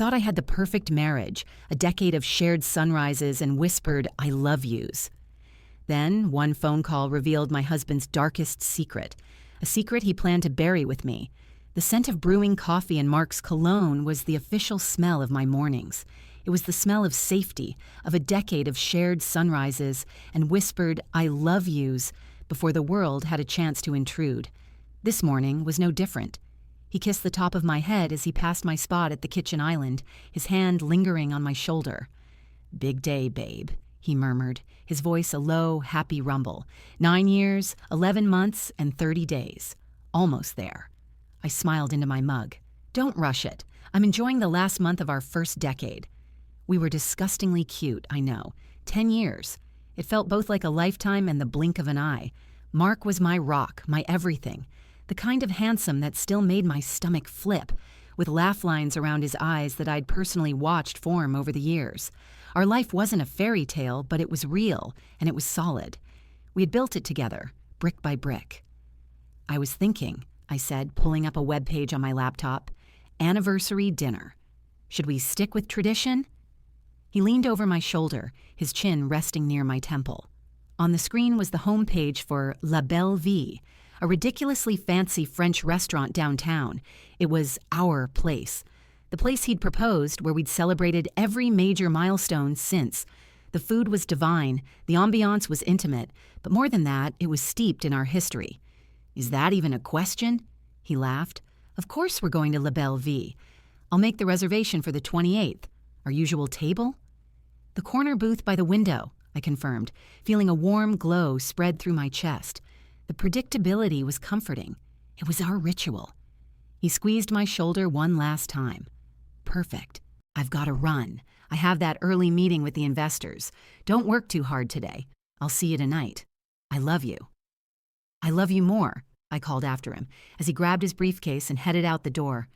thought I had the perfect marriage, a decade of shared sunrises and whispered I love yous. Then, one phone call revealed my husband's darkest secret, a secret he planned to bury with me. The scent of brewing coffee and Mark's cologne was the official smell of my mornings. It was the smell of safety, of a decade of shared sunrises and whispered I love yous before the world had a chance to intrude. This morning was no different. He kissed the top of my head as he passed my spot at the kitchen island, his hand lingering on my shoulder. "Big day, babe," he murmured, his voice a low, happy rumble. 9 years, 11 months, and 30 days. Almost there. I smiled into my mug. "Don't rush it. I'm enjoying the last month of our first decade." We were disgustingly cute, I know. 10 years. It felt both like a lifetime and the blink of an eye. Mark was my rock, my everything. The kind of handsome that still made my stomach flip, with laugh lines around his eyes that I'd personally watched form over the years. Our life wasn't a fairy tale, but it was real, and it was solid. We had built it together, brick by brick. "I was thinking," I said, pulling up a web page on my laptop. "Anniversary dinner. Should we stick with tradition?" He leaned over my shoulder, his chin resting near my temple. On the screen was the homepage for La Belle Vie, a ridiculously fancy French restaurant downtown. It was our place. The place he'd proposed, where we'd celebrated every major milestone since. The food was divine, the ambiance was intimate, but more than that, it was steeped in our history. "Is that even a question?" He laughed. "Of course we're going to La Belle Vie. I'll make the reservation for the 28th. Our usual table?" "The corner booth by the window," I confirmed, feeling a warm glow spread through my chest. The predictability was comforting. It was our ritual. He squeezed my shoulder one last time. "Perfect. I've got to run. I have that early meeting with the investors. Don't work too hard today. I'll see you tonight. I love you." "I love you more," I called after him as he grabbed his briefcase and headed out the door.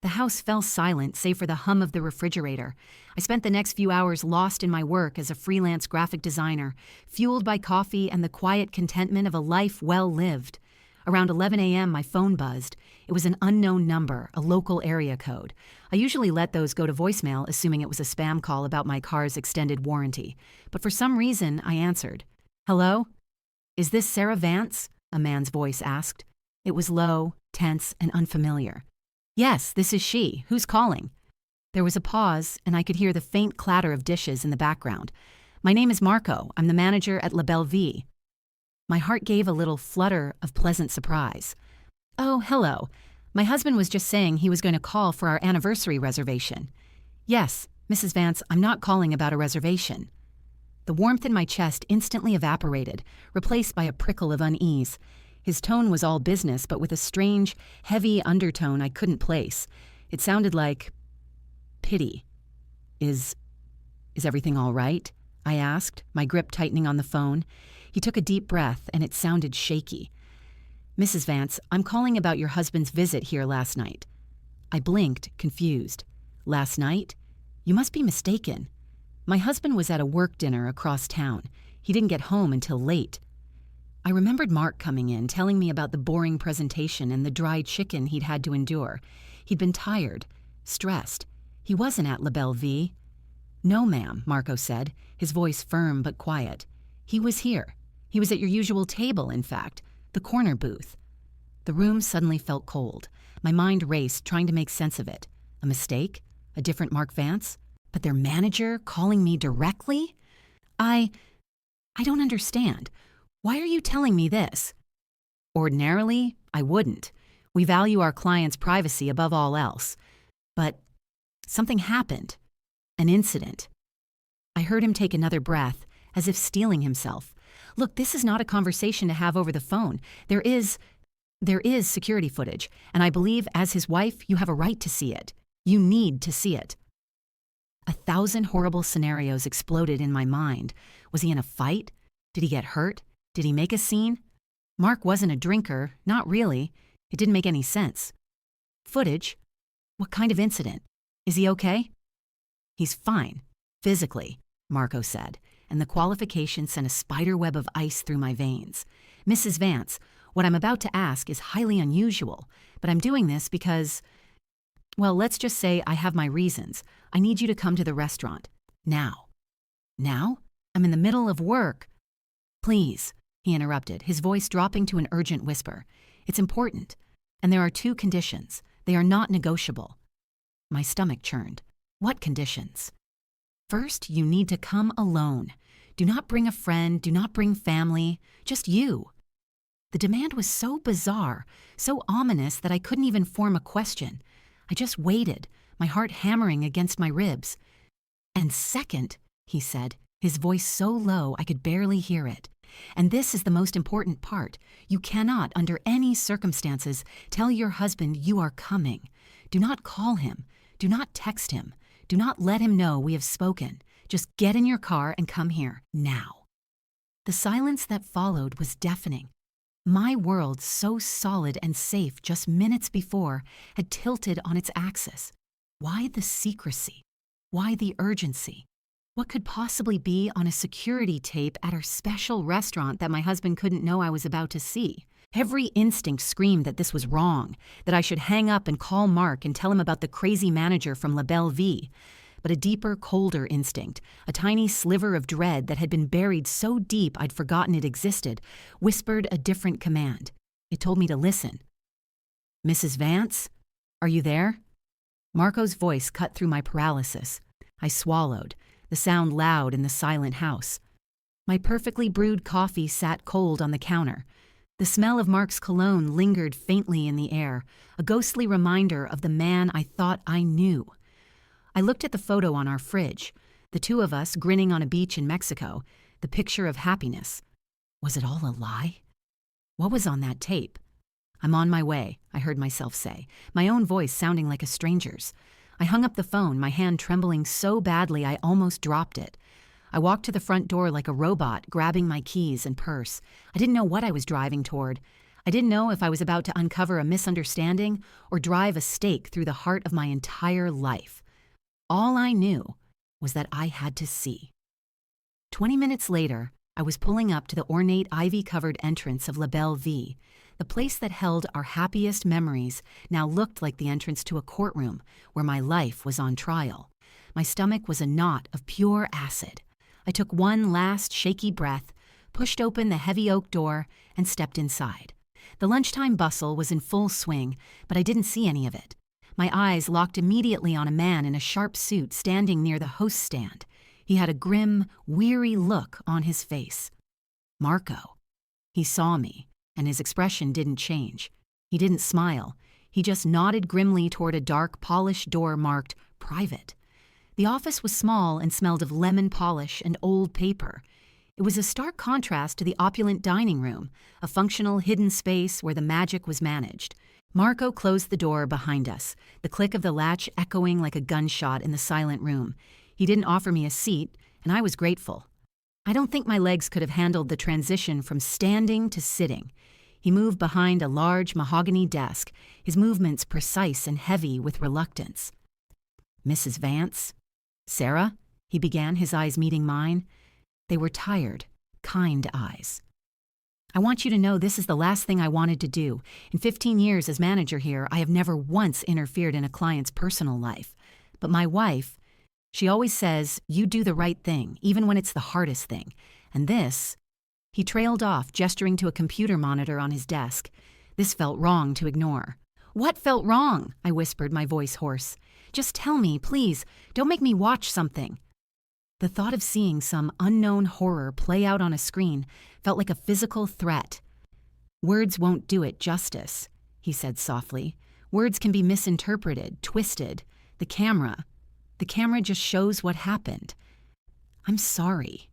The house fell silent save for the hum of the refrigerator. I spent the next few hours lost in my work as a freelance graphic designer, fueled by coffee and the quiet contentment of a life well lived. Around 11 a.m., my phone buzzed. It was an unknown number, a local area code. I usually let those go to voicemail, assuming it was a spam call about my car's extended warranty. But for some reason, I answered. "Hello? Is this Sarah Vance?" a man's voice asked. It was low, tense, and unfamiliar. "Yes, this is she. Who's calling?" There was a pause, and I could hear the faint clatter of dishes in the background. "My name is Marco. I'm the manager at La Belle Vie." My heart gave a little flutter of pleasant surprise. "Oh, hello. My husband was just saying he was going to call for our anniversary reservation." "Yes, Mrs. Vance, I'm not calling about a reservation." The warmth in my chest instantly evaporated, replaced by a prickle of unease. His tone was all business, but with a strange, heavy undertone I couldn't place. It sounded like pity. Is everything all right?" I asked, my grip tightening on the phone. He took a deep breath, and it sounded shaky. "Mrs. Vance, I'm calling about your husband's visit here last night." I blinked, confused. "Last night? You must be mistaken. My husband was at a work dinner across town. He didn't get home until late." I remembered Mark coming in, telling me about the boring presentation and the dried chicken he'd had to endure. He'd been tired, stressed. He wasn't at La Belle Vie. "No, ma'am," Marco said, his voice firm but quiet. "He was here. He was at your usual table, in fact, the corner booth." The room suddenly felt cold. My mind raced, trying to make sense of it. A mistake? A different Mark Vance? But their manager calling me directly? I don't understand. Why are you telling me this?" "Ordinarily, I wouldn't. We value our clients' privacy above all else. But something happened. An incident." I heard him take another breath, as if steeling himself. "Look, this is not a conversation to have over the phone. There is security footage, and I believe, as his wife, you have a right to see it. You need to see it." 1,000 horrible scenarios exploded in my mind. Was he in a fight? Did he get hurt? Did he make a scene? Mark wasn't a drinker, not really. It didn't make any sense. Footage? What kind of incident? Is he okay? "He's fine, physically," Marco said, and the qualification sent a spiderweb of ice through my veins. "Mrs. Vance, what I'm about to ask is highly unusual, but I'm doing this because Well, let's just say I have my reasons. I need you to come to the restaurant. Now. Now? I'm in the middle of work. Please, he interrupted, his voice dropping to an urgent whisper. It's important. And there are two conditions. They are not negotiable. My stomach churned. What conditions? First, you need to come alone. Do not bring a friend, do not bring family, just you. The demand was so bizarre, so ominous that I couldn't even form a question. I just waited, my heart hammering against my ribs. And second, he said, his voice so low I could barely hear it. And this is the most important part. You cannot, under any circumstances, tell your husband you are coming. Do not call him. Do not text him. Do not let him know we have spoken. Just get in your car and come here, now. The silence that followed was deafening. My world, so solid and safe just minutes before, had tilted on its axis. Why the secrecy? Why the urgency? What could possibly be on a security tape at our special restaurant that my husband couldn't know I was about to see? Every instinct screamed that this was wrong, that I should hang up and call Mark and tell him about the crazy manager from La Belle Vie. But a deeper, colder instinct, a tiny sliver of dread that had been buried so deep I'd forgotten it existed, whispered a different command. It told me to listen. Mrs. Vance? Are you there? Marco's voice cut through my paralysis. I swallowed, the sound loud in the silent house. My perfectly brewed coffee sat cold on the counter. The smell of Mark's cologne lingered faintly in the air, a ghostly reminder of the man I thought I knew. I looked at the photo on our fridge, the two of us grinning on a beach in Mexico, the picture of happiness. Was it all a lie? What was on that tape? I'm on my way, I heard myself say, my own voice sounding like a stranger's. I hung up the phone, my hand trembling so badly I almost dropped it. I walked to the front door like a robot, grabbing my keys and purse. I didn't know what I was driving toward. I didn't know if I was about to uncover a misunderstanding or drive a stake through the heart of my entire life. All I knew was that I had to see. 20 minutes later, I was pulling up to the ornate ivy-covered entrance of La Belle Vie. The place that held our happiest memories now looked like the entrance to a courtroom where my life was on trial. My stomach was a knot of pure acid. I took one last shaky breath, pushed open the heavy oak door, and stepped inside. The lunchtime bustle was in full swing, but I didn't see any of it. My eyes locked immediately on a man in a sharp suit standing near the host stand. He had a grim, weary look on his face. Marco. He saw me, and his expression didn't change. He didn't smile. He just nodded grimly toward a dark, polished door marked Private. The office was small and smelled of lemon polish and old paper. It was a stark contrast to the opulent dining room, a functional hidden space where the magic was managed. Marco closed the door behind us, the click of the latch echoing like a gunshot in the silent room. He didn't offer me a seat, and I was grateful. I don't think my legs could have handled the transition from standing to sitting. He moved behind a large mahogany desk, his movements precise and heavy with reluctance. Mrs. Vance? Sarah? He began, his eyes meeting mine. They were tired, kind eyes. I want you to know this is the last thing I wanted to do. In 15 years as manager here, I have never once interfered in a client's personal life. But my wife, she always says, you do the right thing, even when it's the hardest thing. And this, he trailed off, gesturing to a computer monitor on his desk. This felt wrong to ignore. What felt wrong? I whispered, my voice hoarse. Just tell me, please. Don't make me watch something. The thought of seeing some unknown horror play out on a screen felt like a physical threat. Words won't do it justice, he said softly. Words can be misinterpreted, twisted. The camera just shows what happened. I'm sorry.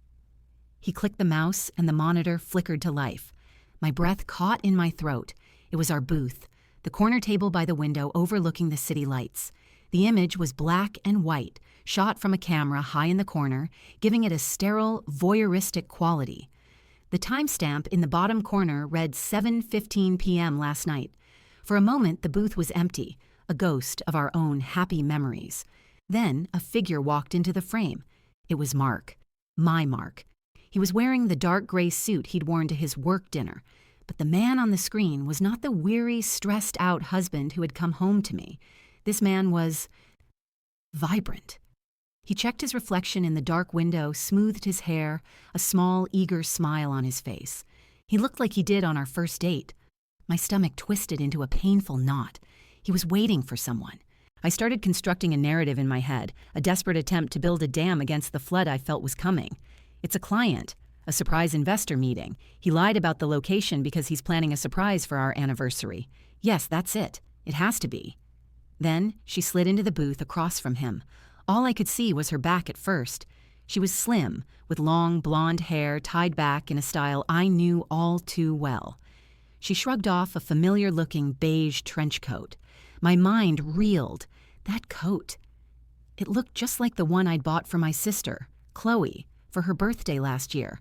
He clicked the mouse and the monitor flickered to life. My breath caught in my throat. It was our booth, the corner table by the window overlooking the city lights. The image was black and white, shot from a camera high in the corner, giving it a sterile, voyeuristic quality. The timestamp in the bottom corner read 7:15 p.m. last night. For a moment, the booth was empty, a ghost of our own happy memories. Then a figure walked into the frame. It was Mark. My Mark. He was wearing the dark gray suit he'd worn to his work dinner. But the man on the screen was not the weary, stressed-out husband who had come home to me. This man was vibrant. He checked his reflection in the dark window, smoothed his hair, a small, eager smile on his face. He looked like he did on our first date. My stomach twisted into a painful knot. He was waiting for someone. I started constructing a narrative in my head, a desperate attempt to build a dam against the flood I felt was coming. It's a client, a surprise investor meeting. He lied about the location because he's planning a surprise for our anniversary. Yes, that's it. It has to be. Then she slid into the booth across from him. All I could see was her back at first. She was slim, with long blonde hair tied back in a style I knew all too well. She shrugged off a familiar-looking beige trench coat. My mind reeled. That coat. It looked just like the one I'd bought for my sister, Chloe, for her birthday last year.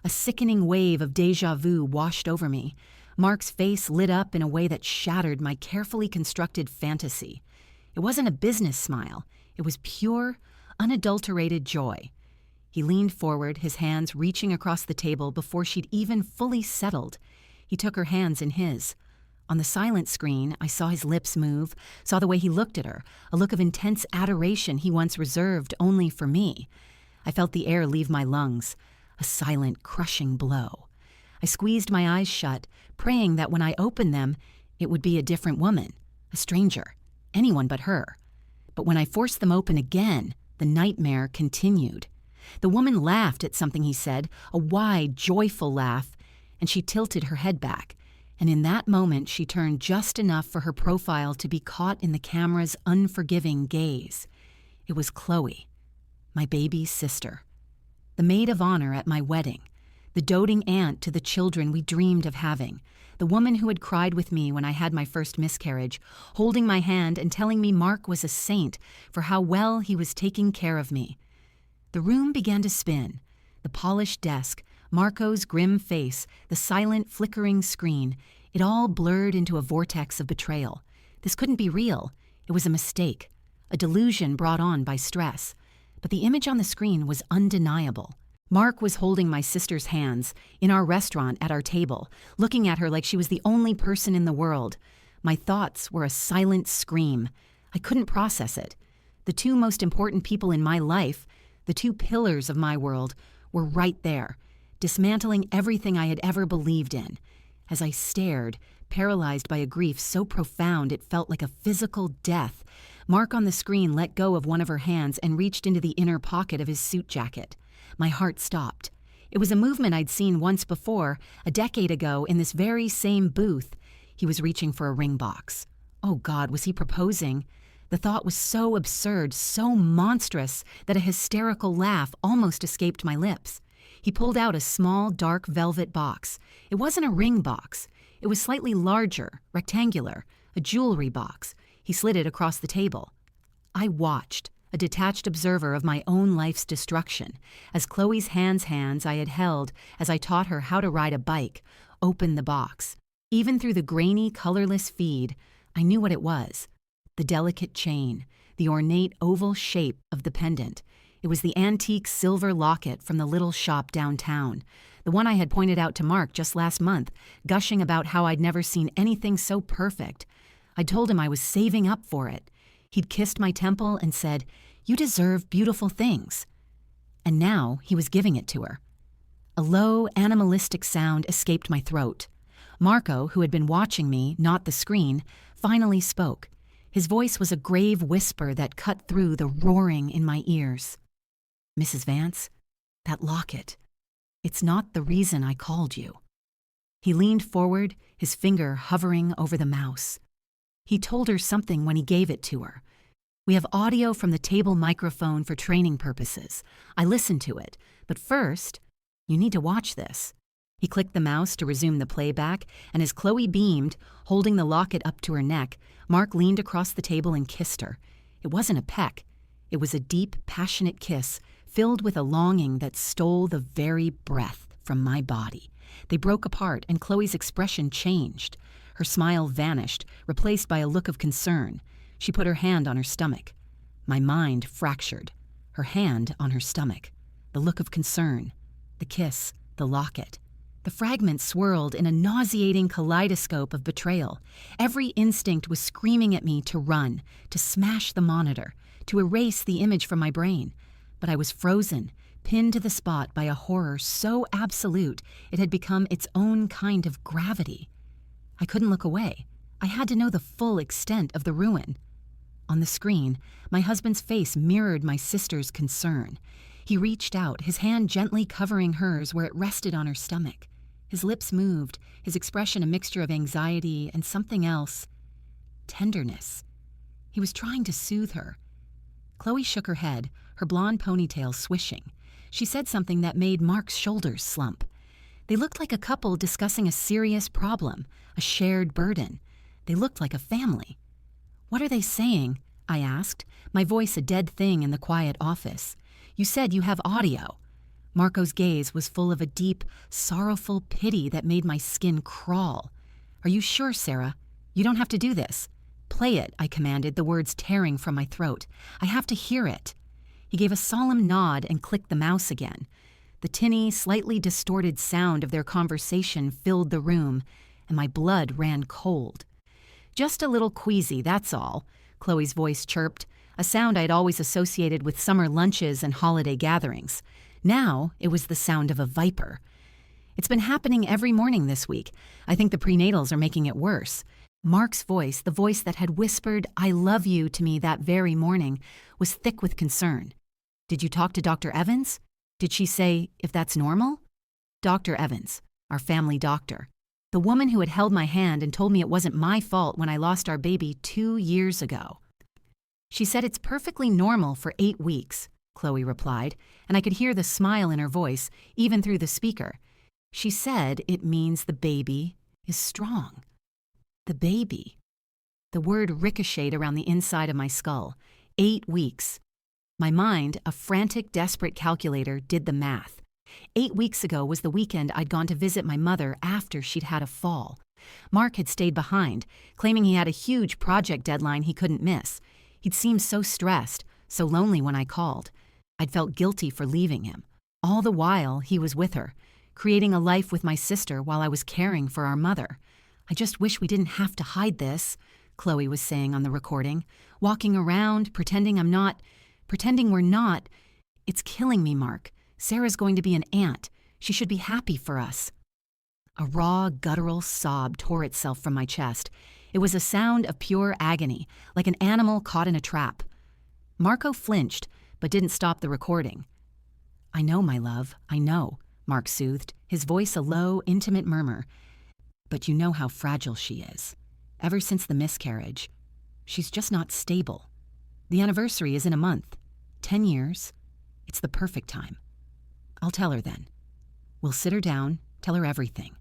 A sickening wave of déjà vu washed over me. Mark's face lit up in a way that shattered my carefully constructed fantasy. It wasn't a business smile. It was pure, unadulterated joy. He leaned forward, his hands reaching across the table before she'd even fully settled. He took her hands in his. On the silent screen, I saw his lips move, saw the way he looked at her, a look of intense adoration he once reserved only for me. I felt the air leave my lungs, a silent, crushing blow. I squeezed my eyes shut, praying that when I opened them, it would be a different woman, a stranger, anyone but her. But when I forced them open again, the nightmare continued. The woman laughed at something he said, a wide, joyful laugh, and she tilted her head back. And in that moment, she turned just enough for her profile to be caught in the camera's unforgiving gaze. It was Chloe, my baby sister, the maid of honor at my wedding, the doting aunt to the children we dreamed of having, the woman who had cried with me when I had my first miscarriage, holding my hand and telling me Mark was a saint for how well he was taking care of me. The room began to spin. The polished desk, Marco's grim face, the silent, flickering screen, it all blurred into a vortex of betrayal. This couldn't be real. It was a mistake, a delusion brought on by stress. But the image on the screen was undeniable. Mark was holding my sister's hands in our restaurant at our table, looking at her like she was the only person in the world. My thoughts were a silent scream. I couldn't process it. The two most important people in my life, the two pillars of my world, were right there, dismantling everything I had ever believed in. As I stared, paralyzed by a grief so profound it felt like a physical death, Mark on the screen let go of one of her hands and reached into the inner pocket of his suit jacket. My heart stopped. It was a movement I'd seen once before, a decade ago, in this very same booth. He was reaching for a ring box. Oh God, was he proposing? The thought was so absurd, so monstrous, that a hysterical laugh almost escaped my lips. He pulled out a small, dark velvet box. It wasn't a ring box. It was slightly larger, rectangular, a jewelry box. He slid it across the table. I watched, a detached observer of my own life's destruction, as Chloe's hands I had held as I taught her how to ride a bike, opened the box. Even through the grainy, colorless feed, I knew what it was. The delicate chain, the ornate oval shape of the pendant. It was the antique silver locket from the little shop downtown, the one I had pointed out to Mark just last month, gushing about how I'd never seen anything so perfect. I told him I was saving up for it. He'd kissed my temple and said, "You deserve beautiful things." And now he was giving it to her. A low, animalistic sound escaped my throat. Marco, who had been watching me, not the screen, finally spoke. His voice was a grave whisper that cut through the roaring in my ears. "Mrs. Vance, that locket, it's not the reason I called you." He leaned forward, his finger hovering over the mouse. He told her something when he gave it to her. We have audio from the table microphone for training purposes. I listened to it, but first, you need to watch this. He clicked the mouse to resume the playback, and as Chloe beamed, holding the locket up to her neck, Mark leaned across the table and kissed her. It wasn't a peck. It was a deep, passionate kiss, filled with a longing that stole the very breath from my body. They broke apart, and Chloe's expression changed. Her smile vanished, replaced by a look of concern. She put her hand on her stomach. My mind fractured. Her hand on her stomach. The look of concern. The kiss. The locket. The fragments swirled in a nauseating kaleidoscope of betrayal. Every instinct was screaming at me to run, to smash the monitor, to erase the image from my brain. But I was frozen, pinned to the spot by a horror so absolute it had become its own kind of gravity. I couldn't look away. I had to know the full extent of the ruin. On the screen, my husband's face mirrored my sister's concern. He reached out, his hand gently covering hers where it rested on her stomach. His lips moved, his expression a mixture of anxiety and something else. Tenderness. He was trying to soothe her. Chloe shook her head, her blonde ponytail swishing. She said something that made Mark's shoulders slump. They looked like a couple discussing a serious problem, a shared burden. They looked like a family. "What are they saying?" I asked, my voice a dead thing in the quiet office. "You said you have audio." Marco's gaze was full of a deep, sorrowful pity that made my skin crawl. "Are you sure, Sarah? You don't have to do this." "Play it," I commanded, the words tearing from my throat. "I have to hear it." He gave a solemn nod and clicked the mouse again. The tinny, slightly distorted sound of their conversation filled the room, and my blood ran cold. "Just a little queasy, that's all," Chloe's voice chirped, a sound I'd always associated with summer lunches and holiday gatherings. Now it was the sound of a viper. "It's been happening every morning this week. I think the prenatals are making it worse." Mark's voice, the voice that had whispered, "I love you" to me that very morning, was thick with concern. "Did you talk to Dr. Evans? Did she say if that's normal?" Dr. Evans, our family doctor. The woman who had held my hand and told me it wasn't my fault when I lost our baby 2 years ago. "She said it's perfectly normal for 8 weeks, Chloe replied, and I could hear the smile in her voice, even through the speaker. "She said it means the baby is strong." The baby. The word ricocheted around the inside of my skull. 8 weeks. My mind, a frantic, desperate calculator, did the math. 8 weeks ago was the weekend I'd gone to visit my mother after she'd had a fall. Mark had stayed behind, claiming he had a huge project deadline he couldn't miss. He'd seemed so stressed, so lonely when I called. I'd felt guilty for leaving him. All the while, he was with her, creating a life with my sister while I was caring for our mother. "I just wish we didn't have to hide this," Chloe was saying on the recording. "Walking around, pretending we're not. It's killing me, Mark. Sarah's going to be an aunt. She should be happy for us." A raw, guttural sob tore itself from my chest. It was a sound of pure agony, like an animal caught in a trap. Marco flinched, but didn't stop the recording. "I know, my love, I know," Mark soothed, his voice a low, intimate murmur. "But you know how fragile she is. Ever since the miscarriage, she's just not stable. The anniversary is in a month. 10 years. It's the perfect time. I'll tell her then. We'll sit her down, tell her everything.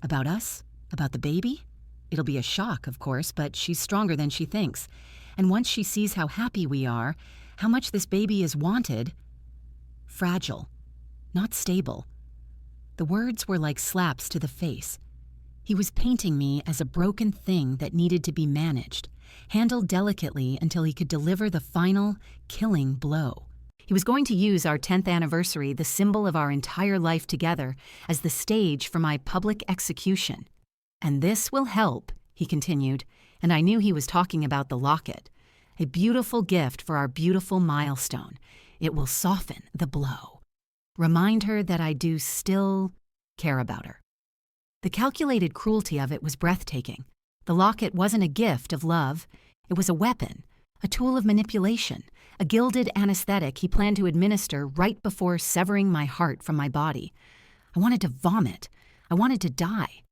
About us, about the baby. It'll be a shock, of course, but she's stronger than she thinks. And once she sees how happy we are, how much this baby is wanted..." Fragile, not stable. The words were like slaps to the face. He was painting me as a broken thing that needed to be managed, handled delicately until he could deliver the final, killing blow. He was going to use our 10th anniversary, the symbol of our entire life together, as the stage for my public execution. "And this will help," he continued, and I knew he was talking about the locket. "A beautiful gift for our beautiful milestone. It will soften the blow. Remind her that I do still care about her." The calculated cruelty of it was breathtaking. The locket wasn't a gift of love. It was a weapon, a tool of manipulation, a gilded anesthetic he planned to administer right before severing my heart from my body. I wanted to vomit. I wanted to die.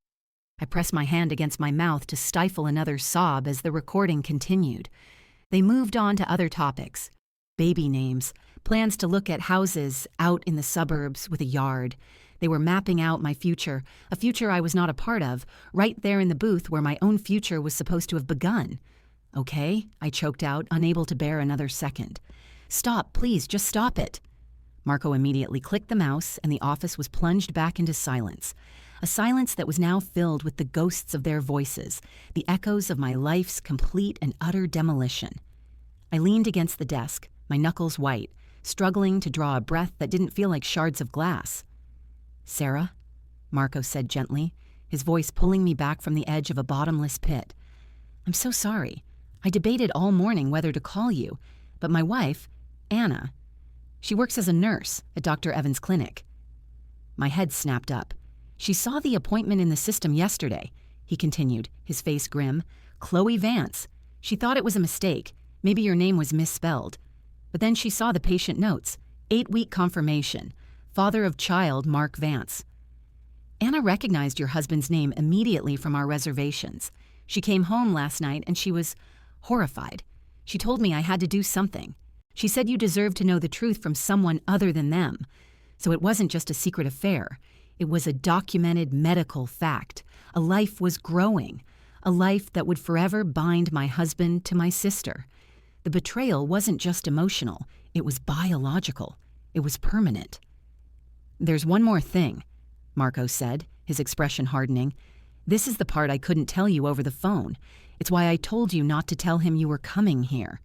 I pressed my hand against my mouth to stifle another sob as the recording continued. They moved on to other topics. Baby names, plans to look at houses out in the suburbs with a yard. They were mapping out my future, a future I was not a part of, right there in the booth where my own future was supposed to have begun. "Okay," I choked out, unable to bear another second. "Stop, please, just stop it." Marco immediately clicked the mouse, and the office was plunged back into silence. A silence that was now filled with the ghosts of their voices, the echoes of my life's complete and utter demolition. I leaned against the desk, my knuckles white, struggling to draw a breath that didn't feel like shards of glass. "Sarah?" Marco said gently, his voice pulling me back from the edge of a bottomless pit. I'm so sorry. I debated all morning whether to call you, but my wife, Anna, she works as a nurse at Dr. Evans' clinic. My head snapped up. She saw the appointment in the system yesterday, he continued, his face grim. Chloe Vance. She thought it was a mistake. Maybe your name was misspelled. But then she saw the patient notes. 8-week confirmation. Father of child Mark Vance. Anna recognized your husband's name immediately from our reservations. She came home last night and she was horrified. She told me I had to do something. She said you deserved to know the truth from someone other than them. So it wasn't just a secret affair. It was a documented medical fact. A life was growing. A life that would forever bind my husband to my sister. The betrayal wasn't just emotional. It was biological. It was permanent. There's one more thing, Marco said, his expression hardening. This is the part I couldn't tell you over the phone. It's why I told you not to tell him you were coming here.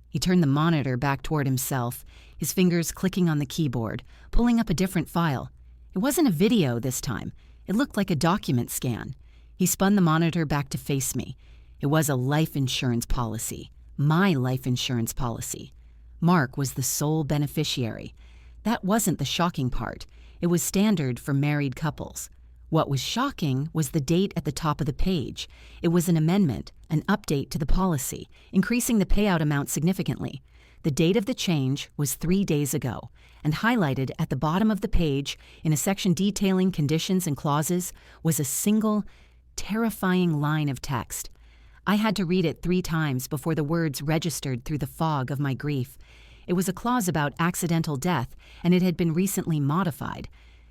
He turned the monitor back toward himself, his fingers clicking on the keyboard, pulling up a different file. It wasn't a video this time. It looked like a document scan. He spun the monitor back to face me. It was a life insurance policy. My life insurance policy. Mark was the sole beneficiary. That wasn't the shocking part. It was standard for married couples. What was shocking was the date at the top of the page. It was an amendment, an update to the policy, increasing the payout amount significantly. The date of the change was 3 days ago, and highlighted at the bottom of the page, in a section detailing conditions and clauses, was a single, terrifying line of text. I had to read it 3 times before the words registered through the fog of my grief. It was a clause about accidental death, and it had been recently modified.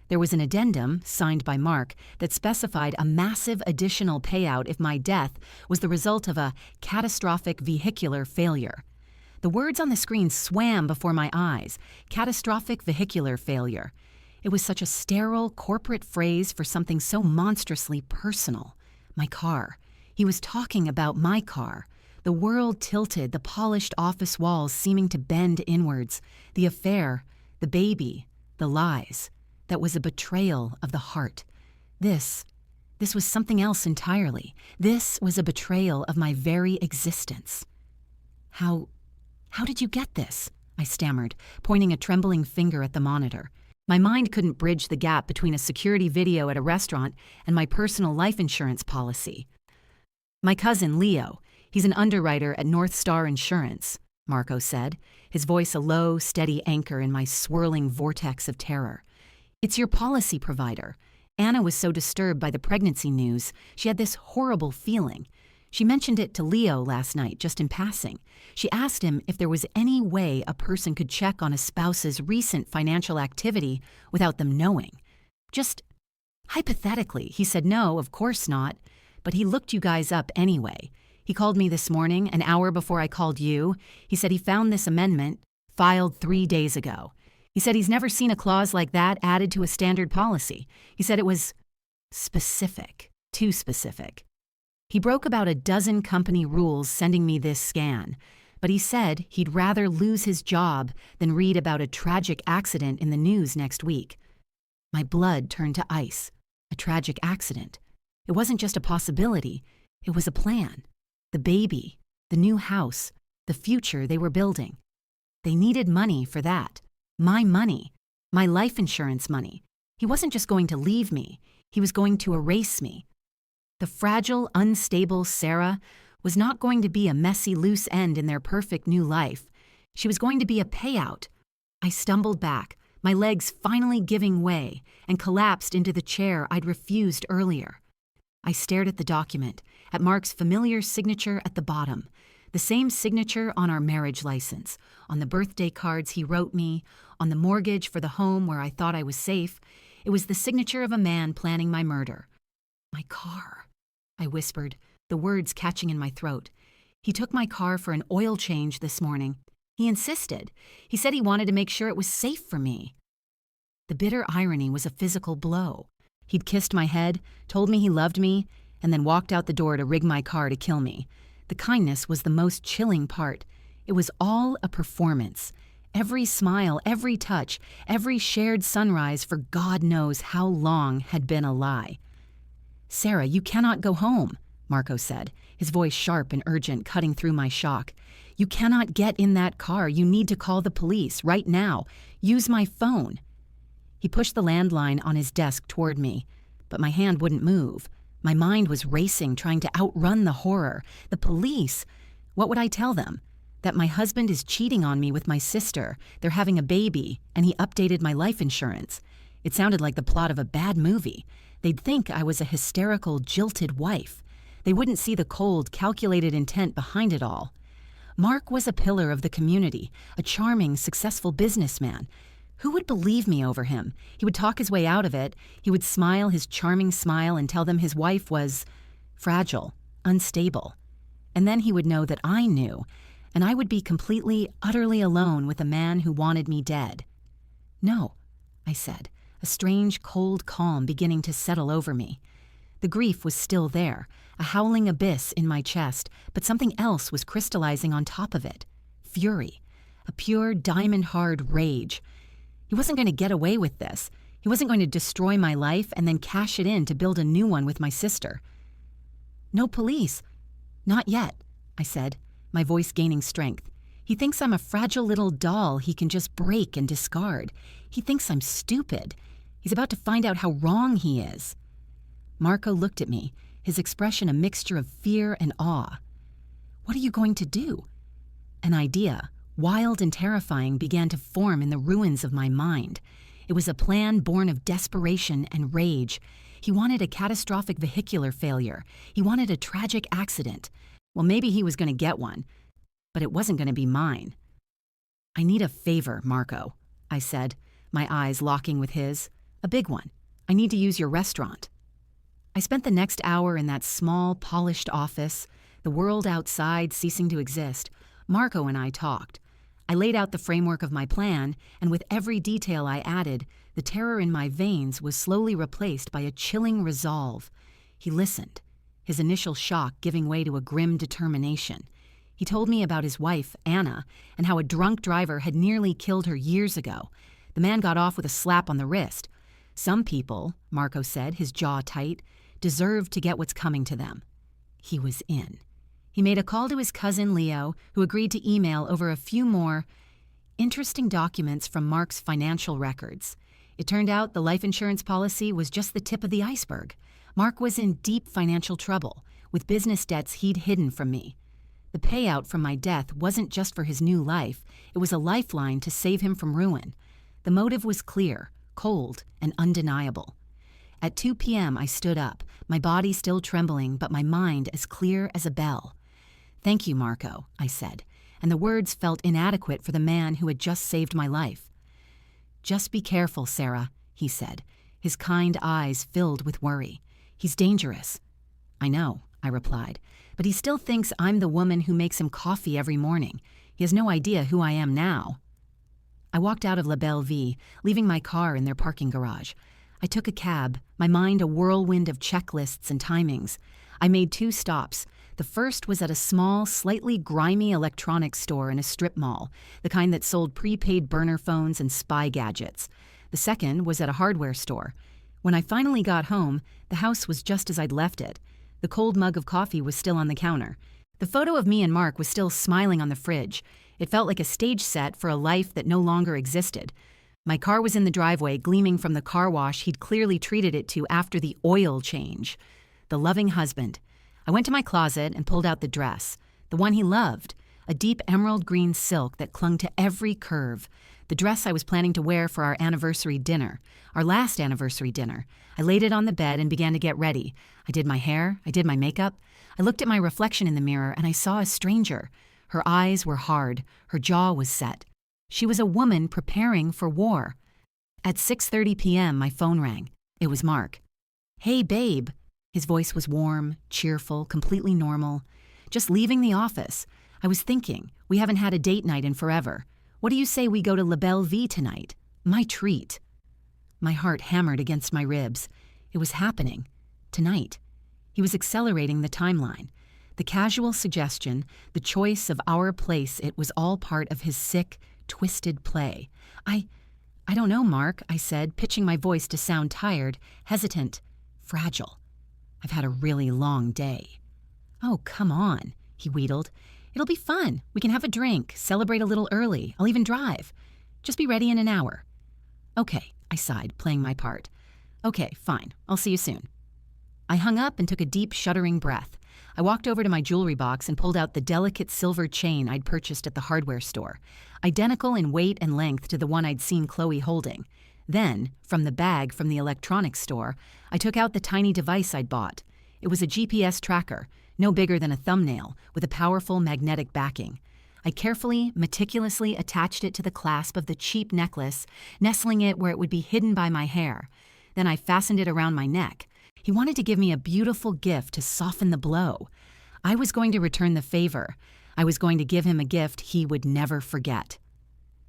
There was an addendum, signed by Mark, that specified a massive additional payout if my death was the result of a catastrophic vehicular failure. The words on the screen swam before my eyes. Catastrophic vehicular failure. It was such a sterile corporate phrase for something so monstrously personal. My car. He was talking about my car. The world tilted, the polished office walls seeming to bend inwards. The affair, the baby, the lies. That was a betrayal of the heart. This was something else entirely. This was a betrayal of my very existence. How did you get this? I stammered, pointing a trembling finger at the monitor. My mind couldn't bridge the gap between a security video at a restaurant and my personal life insurance policy. My cousin, Leo, he's an underwriter at North Star Insurance, Marco said, his voice a low, steady anchor in my swirling vortex of terror. It's your policy provider. Anna was so disturbed by the pregnancy news, she had this horrible feeling. She mentioned it to Leo last night, just in passing. She asked him if there was any way a person could check on a spouse's recent financial activity without them knowing. Just hypothetically, he said no, of course not. But he looked you guys up anyway. He called me this morning, an hour before I called you. He said he found this amendment, filed 3 days ago. He said he's never seen a clause like that added to a standard policy. He said it was specific, too specific. He broke about a dozen company rules sending me this scan, but he said he'd rather lose his job than read about a tragic accident in the news next week. My blood turned to ice. A tragic accident. It wasn't just a possibility, it was a plan. The baby, the new house, the future they were building. They needed money for that. My money. My life insurance money. He wasn't just going to leave me, he was going to erase me. The fragile, unstable Sarah was not going to be a messy loose end in their perfect new life. She was going to be a payout. I stumbled back, my legs finally giving way, and collapsed into the chair I'd refused earlier. I stared at the document, at Mark's familiar signature at the bottom, the same signature on our marriage license, on the birthday cards he wrote me, on the mortgage for the home where I thought I was safe. It was the signature of a man planning my murder. My car, I whispered, the words catching in my throat. He took my car for an oil change this morning. He insisted. He said he wanted to make sure it was safe for me. The bitter irony was a physical blow. He'd kissed my head, told me he loved me, and then walked out the door to rig my car to kill me. The kindness was the most chilling part. It was all a performance. Every smile, every touch, every shared sunrise for God knows how long had been a lie. "Sarah, you cannot go home," Marco said, his voice sharp and urgent, cutting through my shock. "You cannot get in that car. You need to call the police, right now. Use my phone." He pushed the landline on his desk toward me, but my hand wouldn't move. My mind was racing, trying to outrun the horror. The police! What would I tell them? That my husband is cheating on me with my sister, they're having a baby, and he updated my life insurance. It sounded like the plot of a bad movie. They'd think I was a hysterical, jilted wife. They wouldn't see the cold, calculated intent behind it all. Mark was a pillar of the community, a charming, successful businessman. Who would believe me over him? He would talk his way out of it. He would smile his charming smile and tell them his wife was fragile, unstable. And then he would know that I knew, and I would be completely, utterly alone with a man who wanted me dead. "No," I said, a strange, cold calm beginning to settle over me. The grief was still there, a howling abyss in my chest, but something else was crystallizing on top of it. Fury, a pure, diamond-hard rage. He wasn't going to get away with this. He wasn't going to destroy my life and then cash it in to build a new one with my sister. "No police. Not yet," I said, my voice gaining strength. "He thinks I'm a fragile little doll he can just break and discard. He thinks I'm stupid. He's about to find out how wrong he is." Marco looked at me, his expression a mixture of fear and awe. "What are you going to do?" An idea, wild and terrifying, began to form in the ruins of my mind. It was a plan born of desperation and rage. He wanted a catastrophic vehicular failure. He wanted a tragic accident. Well, maybe he was going to get one, but it wasn't going to be mine. "I need a favor, Marco," I said, my eyes locking with his. "A big one. I need to use your restaurant." I spent the next hour in that small, polished office, the world outside ceasing to exist. Marco and I talked. I laid out the framework of my plan, and with every detail I added, the terror in my veins was slowly replaced by a chilling resolve. He listened, his initial shock giving way to a grim determination. He told me about his wife, Anna, and how a drunk driver had nearly killed her years ago. The man got off with a slap on the wrist. "Some people," Marco said, his jaw tight, "deserve to get what's coming to them." He was in. He made a call to his cousin Leo, who agreed to email over a few more interesting documents from Mark's financial records. It turned out the life insurance policy was just the tip of the iceberg. Mark was in deep financial trouble, with business debts he'd hidden from me. The payout from my death wasn't just for his new life, it was a lifeline to save him from ruin. The motive was clear, cold, and undeniable. At 2 p.m. I stood up, my body still trembling, but my mind as clear as a bell. "Thank you, Marco," I said, and the words felt inadequate for the man who had just saved my life. "Just be careful, Sarah," he said, his kind eyes filled with worry. "He's dangerous." "I know," I replied, "but he still thinks I'm the woman who makes him coffee every morning. He has no idea who I am now." I walked out of La Belle Vie, leaving my car in their parking garage. I took a cab, my mind a whirlwind of checklists and timings. I made 2 stops. The first was at a small, slightly grimy electronics store in a strip mall, the kind that sold prepaid burner phones and spy gadgets. The second was at a hardware store. When I finally got home, the house was just as I'd left it. The cold mug of coffee was still on the counter. The photo of me and Mark was still smiling on the fridge. It felt like a stage set for a life that no longer existed. My car was in the driveway, gleaming from the car wash he'd clearly treated it to after the oil change. The loving husband. I went to my closet and pulled out the dress, the one he loved, a deep emerald green silk that clung to every curve, the dress I was planning to wear for our anniversary dinner, our last anniversary dinner. I laid it on the bed and began to get ready. I did my hair, I did my makeup. I looked at my reflection in the mirror and I saw a stranger. Her eyes were hard, her jaw was set. She was a woman preparing for war. At 6:30 p.m., my phone rang. It was Mark. "Hey, babe." His voice was warm, cheerful, completely normal. "Just leaving the office. I was thinking, we haven't had a date night in forever. What do you say we go to La Belle Vie tonight? My treat." My heart hammered against my ribs. It was happening. Tonight. He was accelerating the timeline. The casual suggestion, the choice of our place, it was all part of his sick, twisted play. I don't know, Mark, I said, pitching my voice to sound tired, hesitant, fragile. I've had a really long day. Oh, come on, he wheedled. It'll be fun. We can have a drink, celebrate a little early. I'll even drive. Just be ready in an hour. Okay, I sighed, playing my part. Okay, fine. I'll see you soon. I hung up and took a deep, shuddering breath. I walked over to my jewelry box and pulled out the delicate silver chain I'd purchased at the hardware store, identical in weight and length to the one I'd seen Chloe holding. Then, from the bag from the electronics store, I took out the tiny device I'd bought. It was a GPS tracker, no bigger than a thumbnail, with a powerful magnetic backing. I carefully, meticulously attached it to the clasp of the cheap necklace, nestling it where it would be hidden by my hair. Then I fastened it around my neck. He wanted to give me a beautiful gift to soften the blow. I was going to return the favor. I was going to give him a gift he would never forget.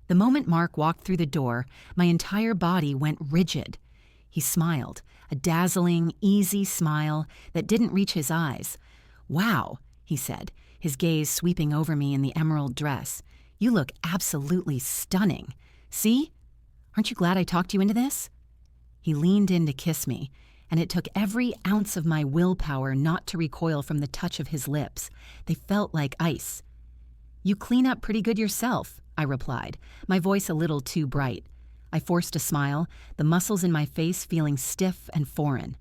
The moment Mark walked through the door, my entire body went rigid. He smiled, a dazzling, easy smile that didn't reach his eyes. "Wow," he said, his gaze sweeping over me in the emerald dress. "You look absolutely stunning. See? Aren't you glad I talked you into this?" He leaned in to kiss me, and it took every ounce of my willpower not to recoil from the touch of his lips. They felt like ice. "You clean up pretty good yourself," I replied, my voice a little too bright. I forced a smile, the muscles in my face feeling stiff and foreign.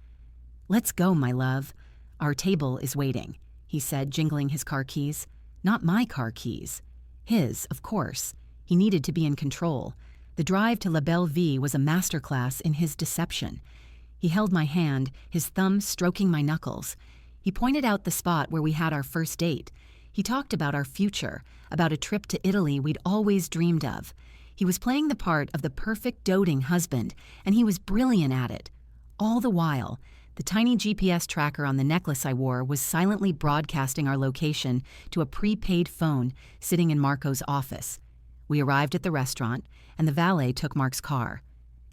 "Let's go, my love. Our table is waiting," he said, jingling his car keys. Not my car keys. His, of course. He needed to be in control. The drive to La Belle Vie was a masterclass in his deception. He held my hand, his thumb stroking my knuckles. He pointed out the spot where we had our first date. He talked about our future, about a trip to Italy we'd always dreamed of. He was playing the part of the perfect doting husband, and he was brilliant at it. All the while, the tiny GPS tracker on the necklace I wore was silently broadcasting our location to a prepaid phone sitting in Marco's office. We arrived at the restaurant, and the valet took Mark's car.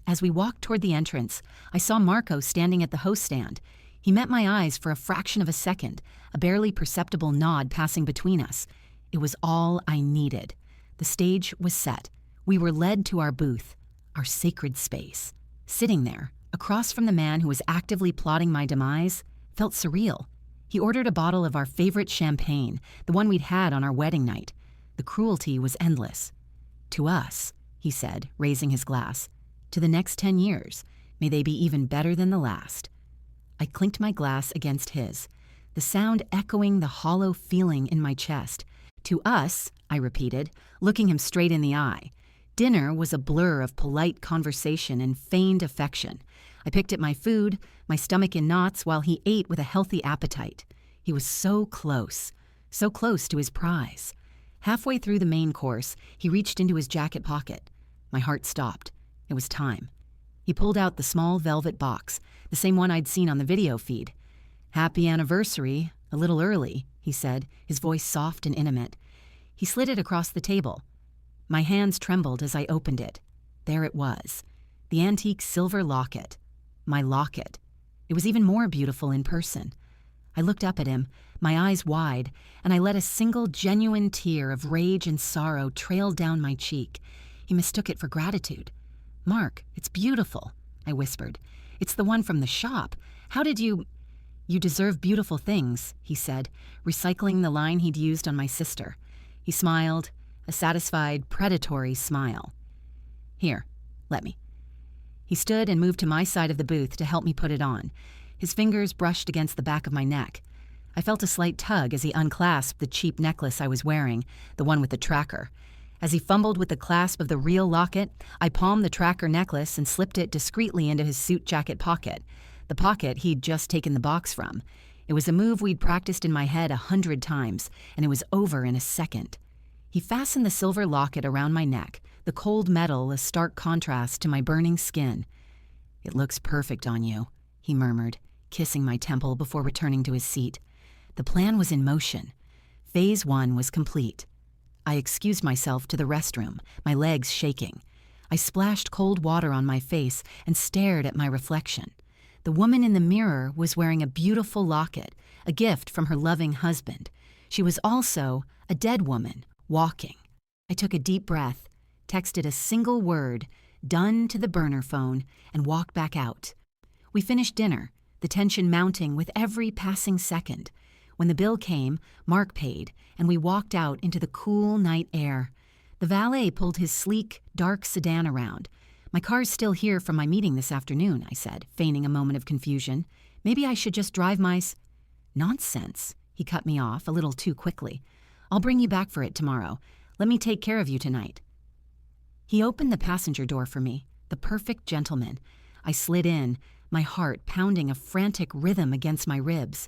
As we walked toward the entrance, I saw Marco standing at the host stand. He met my eyes for a fraction of a second, a barely perceptible nod passing between us. It was all I needed. The stage was set. We were led to our booth, our sacred space. Sitting there, across from the man who was actively plotting my demise, felt surreal. He ordered a bottle of our favorite champagne, the one we'd had on our wedding night. The cruelty was endless. "To us," he said, raising his glass. "To the next 10 years. May they be even better than the last." I clinked my glass against his, the sound echoing the hollow feeling in my chest. "To us," I repeated, looking him straight in the eye. Dinner was a blur of polite conversation and feigned affection. I picked at my food, my stomach in knots, while he ate with a healthy appetite. He was so close to his prize. Halfway through the main course, he reached into his jacket pocket. My heart stopped. It was time. He pulled out the small velvet box, the same one I'd seen on the video feed. "Happy anniversary, a little early," he said, his voice soft and intimate. He slid it across the table. My hands trembled as I opened it. There it was, the antique silver locket. My locket. It was even more beautiful in person. I looked up at him, my eyes wide, and I let a single genuine tear of rage and sorrow trail down my cheek. He mistook it for gratitude. "Mark, it's beautiful," I whispered. "It's the one from the shop. How did you—" "You deserve beautiful things," he said, recycling the line he'd used on my sister. He smiled, a satisfied, predatory smile. "Here, let me." He stood and moved to my side of the booth to help me put it on. His fingers brushed against the back of my neck. I felt a slight tug as he unclasped the cheap necklace I was wearing, the one with the tracker. As he fumbled with the clasp of the real locket, I palmed the tracker necklace and slipped it discreetly into his suit jacket pocket, the pocket he'd just taken the box from. It was a move we'd practiced in my head 100 times, and it was over in a second. He fastened the silver locket around my neck, the cold metal a stark contrast to my burning skin. "It looks perfect on you," he murmured, kissing my temple before returning to his seat. The plan was in motion. Phase 1 was complete. I excused myself to the restroom, my legs shaking. I splashed cold water on my face and stared at my reflection. The woman in the mirror was wearing a beautiful locket, a gift from her loving husband. She was also a dead woman, walking. I took a deep breath. texted a single word, "Done," to the burner phone, and walked back out. We finished dinner, the tension mounting with every passing second. When the bill came, Mark paid, and we walked out into the cool night air. The valet pulled his sleek, dark sedan around. "My car's still here from my meeting this afternoon," I said, feigning a moment of confusion. "Maybe I should just drive my Nonsense," he cut me off a little too quickly. "I'll bring you back for it tomorrow. Let me take care of you tonight." He opened the passenger door for me, the perfect gentleman. I slid in, my heart pounding a frantic rhythm against my ribs.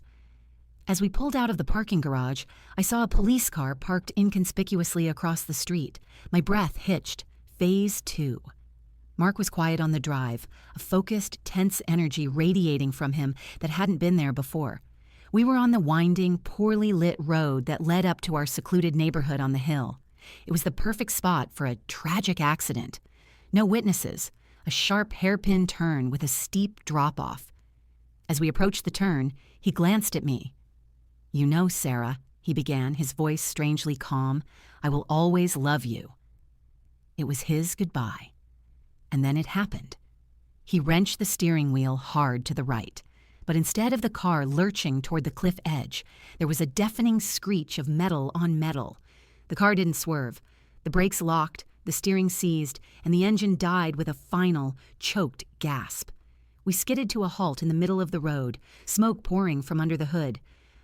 As we pulled out of the parking garage, I saw a police car parked inconspicuously across the street. My breath hitched. Phase 2. Mark was quiet on the drive, a focused, tense energy radiating from him that hadn't been there before. We were on the winding, poorly lit road that led up to our secluded neighborhood on the hill. It was the perfect spot for a tragic accident. No witnesses, a sharp hairpin turn with a steep drop-off. As we approached the turn, he glanced at me. "You know, Sarah," he began, his voice strangely calm, "I will always love you." It was his goodbye. And then it happened. He wrenched the steering wheel hard to the right, but instead of the car lurching toward the cliff edge, there was a deafening screech of metal on metal. The car didn't swerve. The brakes locked, the steering seized, and the engine died with a final, choked gasp. We skidded to a halt in the middle of the road, smoke pouring from under the hood.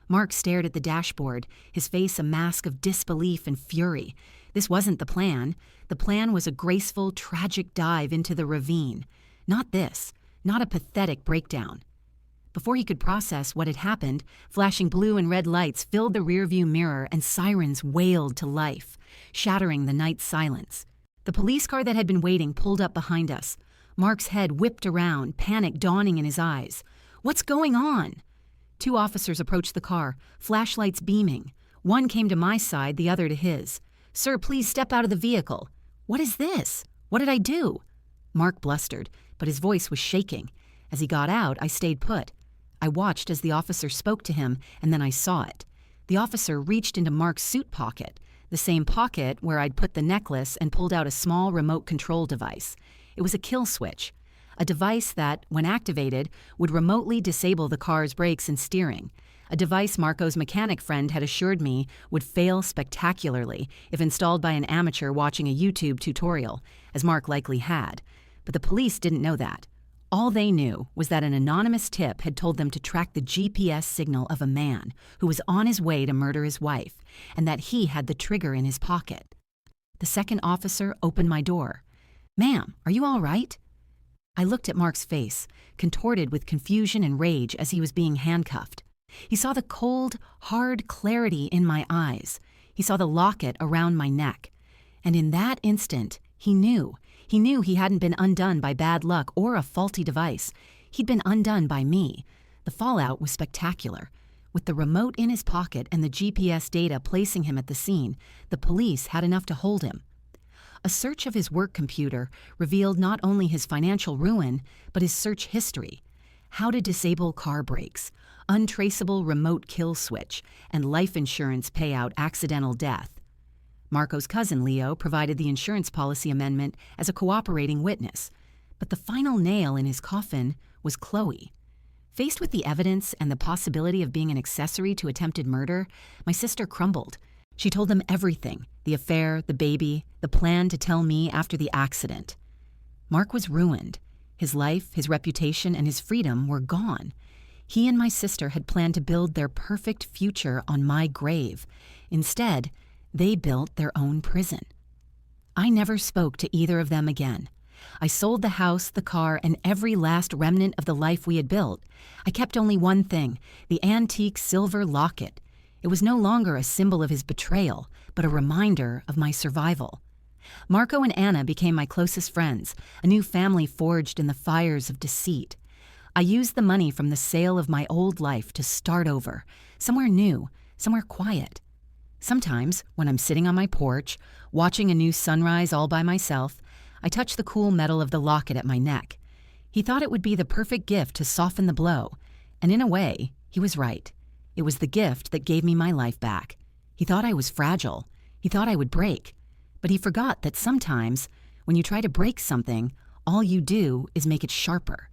Mark stared at the dashboard, his face a mask of disbelief and fury. This wasn't the plan. The plan was a graceful, tragic dive into the ravine. Not this, not a pathetic breakdown. Before he could process what had happened, flashing blue and red lights filled the rearview mirror and sirens wailed to life, shattering the night silence. The police car that had been waiting pulled up behind us. Mark's head whipped around, panic dawning in his eyes. "What's going on?" 2 officers approached the car, flashlights beaming. One came to my side, the other to his. "Sir, please step out of the vehicle." "What is this? What did I do?" Mark blustered, but his voice was shaking. As he got out, I stayed put. I watched as the officer spoke to him, and then I saw it. The officer reached into Mark's suit pocket, the same pocket where I'd put the necklace, and pulled out a small remote control device. It was a kill switch, a device that, when activated, would remotely disable the car's brakes and steering. A device Marco's mechanic friend had assured me would fail spectacularly if installed by an amateur watching a YouTube tutorial, as Mark likely had. But the police didn't know that. All they knew was that an anonymous tip had told them to track the GPS signal of a man who was on his way to murder his wife, and that he had the trigger in his pocket. The second officer opened my door. "Ma'am, are you all right?" I looked at Mark's face, contorted with confusion and rage as he was being handcuffed. He saw the cold, hard clarity in my eyes. He saw the locket around my neck. And in that instant, he knew. He knew he hadn't been undone by bad luck or a faulty device. He'd been undone by me. The fallout was spectacular. With the remote in his pocket and the GPS data placing him at the scene, the police had enough to hold him. A search of his work computer revealed not only his financial ruin, but his search history. How to disable car brakes, untraceable remote kill switch, and life insurance payout accidental death. Marco's cousin Leo provided the insurance policy amendment as a cooperating witness, but the final nail in his coffin was Chloe. Faced with the evidence and the possibility of being an accessory to attempted murder, my sister crumbled. She told them everything, the affair, the baby, the plan to tell me after the accident. Mark was ruined. His life, his reputation, and his freedom were gone. He and my sister had planned to build their perfect future on my grave. Instead, they built their own prison. I never spoke to either of them again. I sold the house, the car, and every last remnant of the life we had built. I kept only one thing, the antique silver locket. It was no longer a symbol of his betrayal, but a reminder of my survival. Marco and Anna became my closest friends, a new family forged in the fires of deceit. I used the money from the sale of my old life to start over, somewhere new, somewhere quiet. Sometimes, when I'm sitting on my porch, watching a new sunrise all by myself, I touch the cool metal of the locket at my neck. He thought it would be the perfect gift to soften the blow, and in a way, he was right. It was the gift that gave me my life back. He thought I was fragile. He thought I would break. But he forgot that sometimes, when you try to break something, all you do is make it sharper.